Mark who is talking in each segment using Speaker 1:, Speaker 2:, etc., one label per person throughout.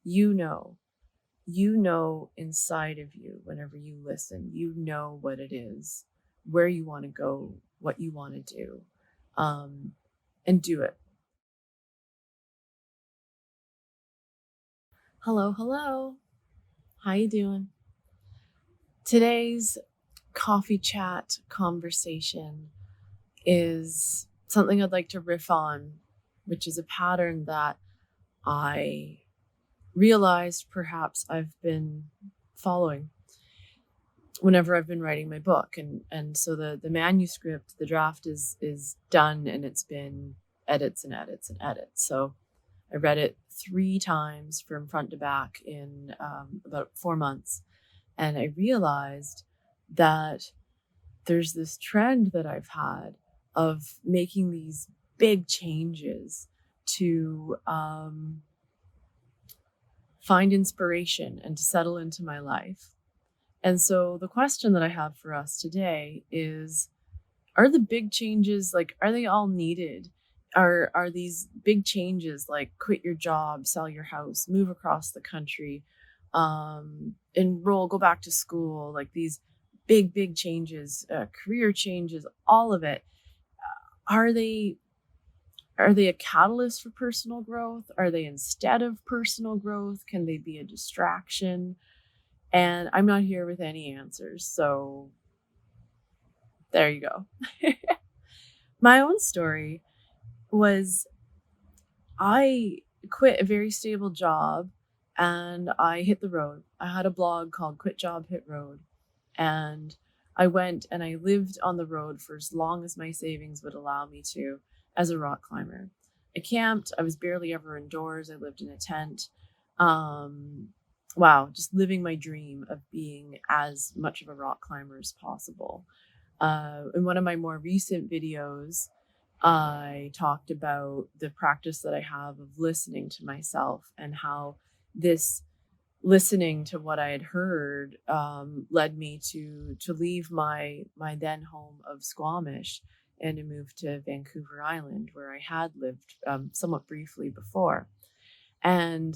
Speaker 1: You know, you know inside of you, whenever you listen, you know what it is, where you want to go, what you want to do, um, and do it. Hello, hello. How you doing? Today's coffee chat conversation is something I'd like to riff on, which is a pattern that I realized perhaps I've been following whenever I've been writing my book. And so the manuscript, the draft is done, and it's been edits and edits and edits. So I read it 3 times from front to back in about 4 months. And I realized that there's this trend that I've had of making these big changes to find inspiration and to settle into my life. And so the question that I have for us today is, are the big changes, like, are they all needed? Are these big changes like quit your job, sell your house, move across the country, enroll, go back to school, like these big changes, career changes, all of it, are they a catalyst for personal growth? Are they instead of personal growth? Can they be a distraction? And I'm not here with any answers. So there you go. My own story was, I quit a very stable job and I hit the road. I had a blog called Quit Job, Hit Road. And I went and I lived on the road for as long as my savings would allow me to as a rock climber. I camped. I was barely ever indoors. I lived in a tent. Um, wow, just living my dream of being as much of a rock climber as possible. In one of my more recent videos, I talked about the practice that I have of listening to myself, and how this listening to what I had heard led me to leave my then home of Squamish and to move to Vancouver Island, where I had lived somewhat briefly before. And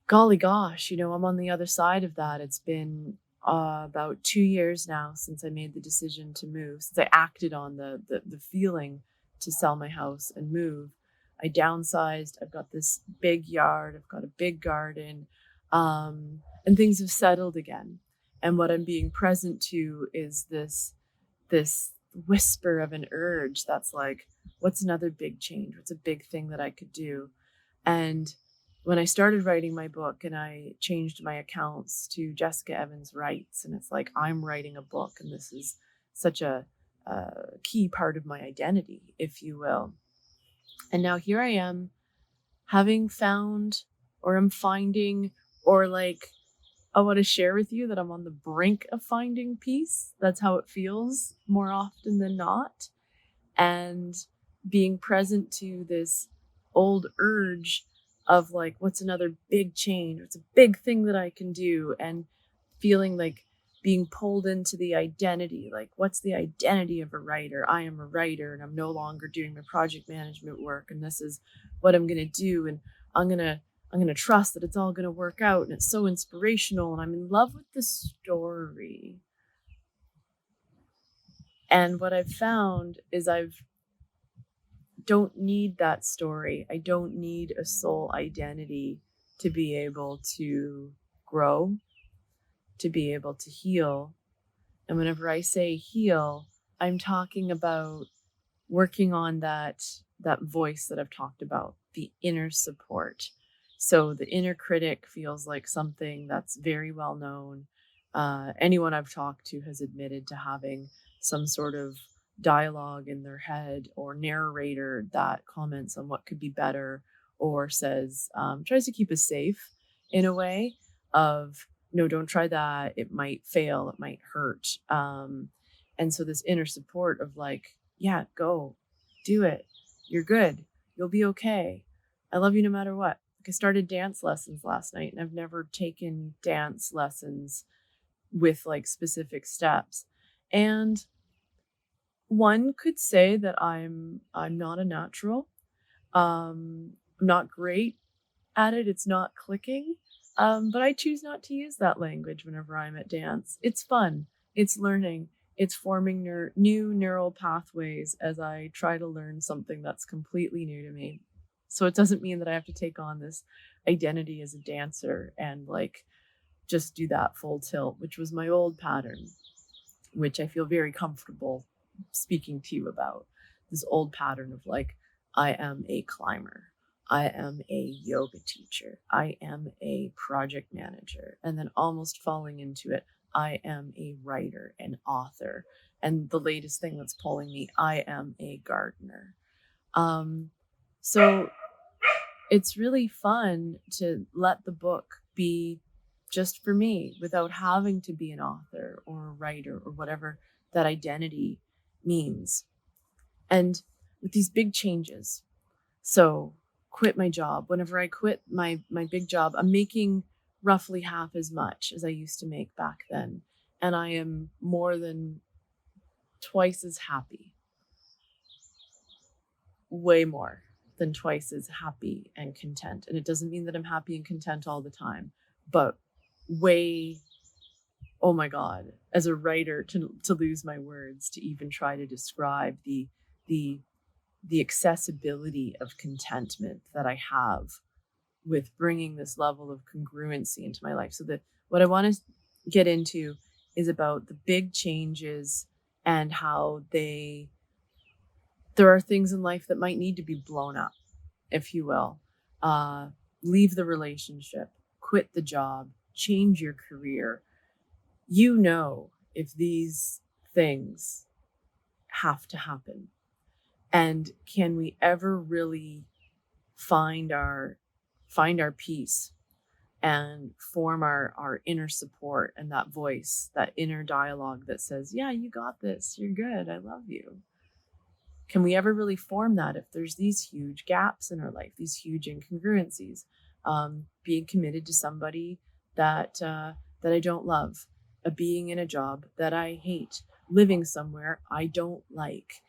Speaker 1: golly gosh, I'm on the other side of that. It's been about 2 years now since I made the decision to move, since I acted on the feeling to sell my house and move. I downsized. I've got this big yard. I've got a big garden, and things have settled again. And what I'm being present to is this whisper of an urge that's like, what's another big change? What's a big thing that I could do? And when I started writing my book and I changed my accounts to Jessica Evans Writes, and it's like I'm writing a book, and this is such a key part of my identity, if you will. And now here I am, having found, or I'm finding, or like I want to share with you that I'm on the brink of finding peace. That's how it feels more often than not. And being present to this old urge of like, what's another big change? What's a big thing that I can do? And feeling like being pulled into the identity, like, what's the identity of a writer? I am a writer, and I'm no longer doing my project management work, and this is what I'm going to do. And I'm going to I'm going to trust that it's all going to work out, and it's so inspirational, and I'm in love with the story. And what I've found is I've don't need that story. I don't need a soul identity to be able to grow, to be able to heal. And whenever I say heal, I'm talking about working on that voice that I've talked about, the inner support. So the inner critic feels like something that's very well known. Anyone I've talked to has admitted to having some sort of dialogue in their head or narrator that comments on what could be better, or says, tries to keep us safe in a way of, no, don't try that. It might fail. It might hurt. And so this inner support of like, yeah, go, do it. You're good. You'll be okay. I love you no matter what. Like, I started dance lessons last night, and I've never taken dance lessons with like specific steps. And one could say that I'm not a natural. I'm not great at it. It's not clicking. But I choose not to use that language whenever I'm at dance. It's fun. It's learning. It's forming new neural pathways as I try to learn something that's completely new to me. So it doesn't mean that I have to take on this identity as a dancer and like just do that full tilt, which was my old pattern, which I feel very comfortable speaking to you about. This old pattern of like, I am a climber, I am a yoga teacher, I am a project manager, and then almost falling into it, I am a writer and author. And the latest thing that's pulling me, I am a gardener. So it's really fun to let the book be just for me without having to be an author or a writer or whatever that identity means. And with these big changes, so quit my job. Whenever I quit my big job, I'm making roughly half as much as I used to make back then. And I am more than twice as happy, way more than twice as happy and content. And it doesn't mean that I'm happy and content all the time, but way, oh my God, as a writer, to lose my words to even try to describe the the accessibility of contentment that I have with bringing this level of congruency into my life. So that what I want to get into is about the big changes and how there are things in life that might need to be blown up, if you will. Uh, Leave the relationship, quit the job, change your career. You know, if these things have to happen. And can we ever really find our peace and form our inner support and that voice, that inner dialogue that says, yeah, you got this, you're good, I love you. Can we ever really form that if there's these huge gaps in our life, these huge incongruencies? Being committed to somebody that I don't love, being in a job that I hate, living somewhere I don't like.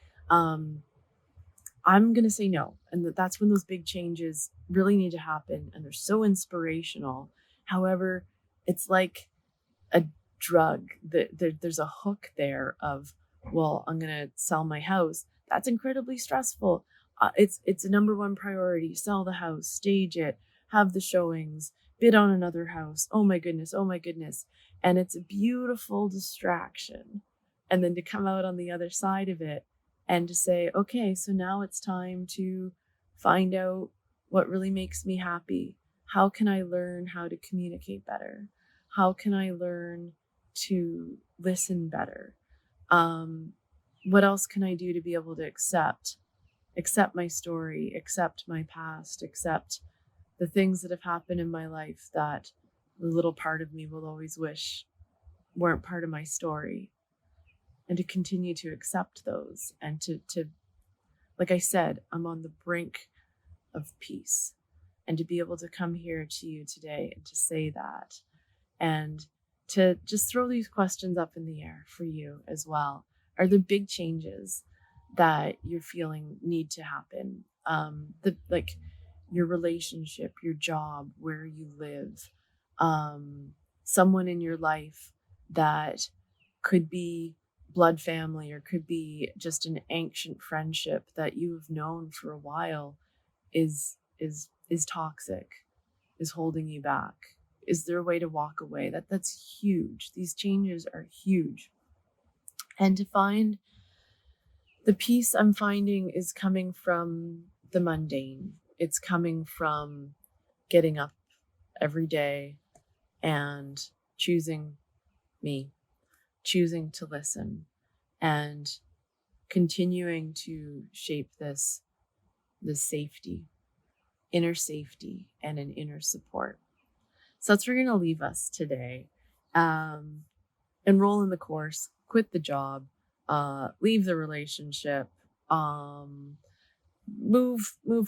Speaker 1: I'm going to say no. And that's when those big changes really need to happen. And they're so inspirational. However, it's like a drug. There's a hook there of, well, I'm going to sell my house. That's incredibly stressful. It's a number one priority. Sell the house, stage it, have the showings, bid on another house. Oh my goodness. Oh my goodness. And it's a beautiful distraction. And then to come out on the other side of it and to say, okay, so now it's time to find out what really makes me happy. How can I learn how to communicate better? How can I learn to listen better? What else can I do to be able to accept my story, accept my past, accept the things that have happened in my life that the little part of me will always wish weren't part of my story, and to continue to accept those and to like I said, I'm on the brink of peace, and to be able to come here to you today and to say that, and to just throw these questions up in the air for you as well. Are the big changes that you're feeling need to happen? Like your relationship, your job, where you live, someone in your life that could be blood family or could be just an ancient friendship that you've known for a while is toxic, is holding you back. Is there a way to walk away? That's huge. These changes are huge. And to find the peace I'm finding is coming from the mundane. It's coming from getting up every day and choosing me, choosing to listen, and continuing to shape this safety, inner safety, and an inner support. So that's where we're going to leave us today. Enroll in the course, quit the job, leave the relationship, move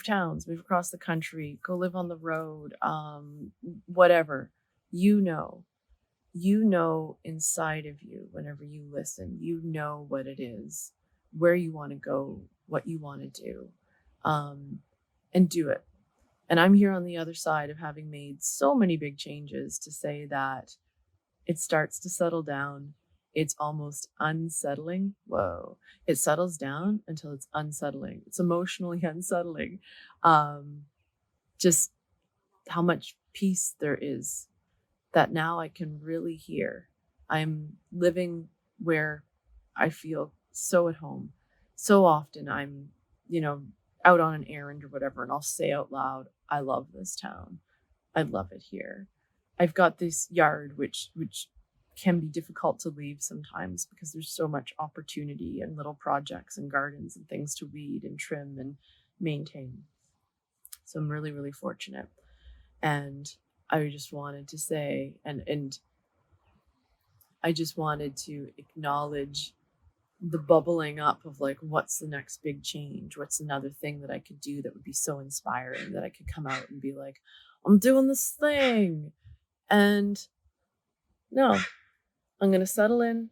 Speaker 1: towns, move across the country, go live on the road, whatever. You know inside of you, whenever you listen, you know what it is, where you want to go, what you want to do, and do it. And I'm here on the other side of having made so many big changes to say that it starts to settle down. It's almost unsettling. Whoa. It settles down until it's unsettling. It's emotionally unsettling. Um, just how much peace there is that now I can really hear. I'm living where I feel so at home. So often I'm, you know, out on an errand or whatever, and I'll say out loud, I love this town. I love it here. I've got this yard which can be difficult to leave sometimes because there's so much opportunity and little projects and gardens and things to weed and trim and maintain. So I'm really, really fortunate. And I just wanted to say, and I just wanted to acknowledge the bubbling up of like, what's the next big change? What's another thing that I could do that would be so inspiring that I could come out and be like, I'm doing this thing. And no, I'm going to settle in.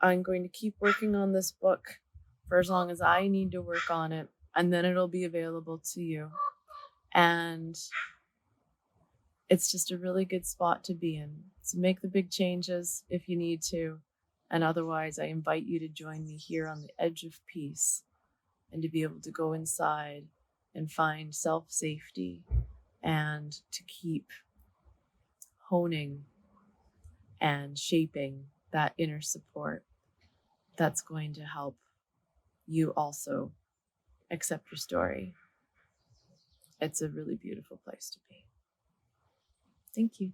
Speaker 1: I'm going to keep working on this book for as long as I need to work on it. And then it'll be available to you. And it's just a really good spot to be in. So make the big changes if you need to. And otherwise, I invite you to join me here on the edge of peace and to be able to go inside and find self-safety and to keep honing and shaping that inner support that's going to help you also accept your story. It's a really beautiful place to be. Thank you.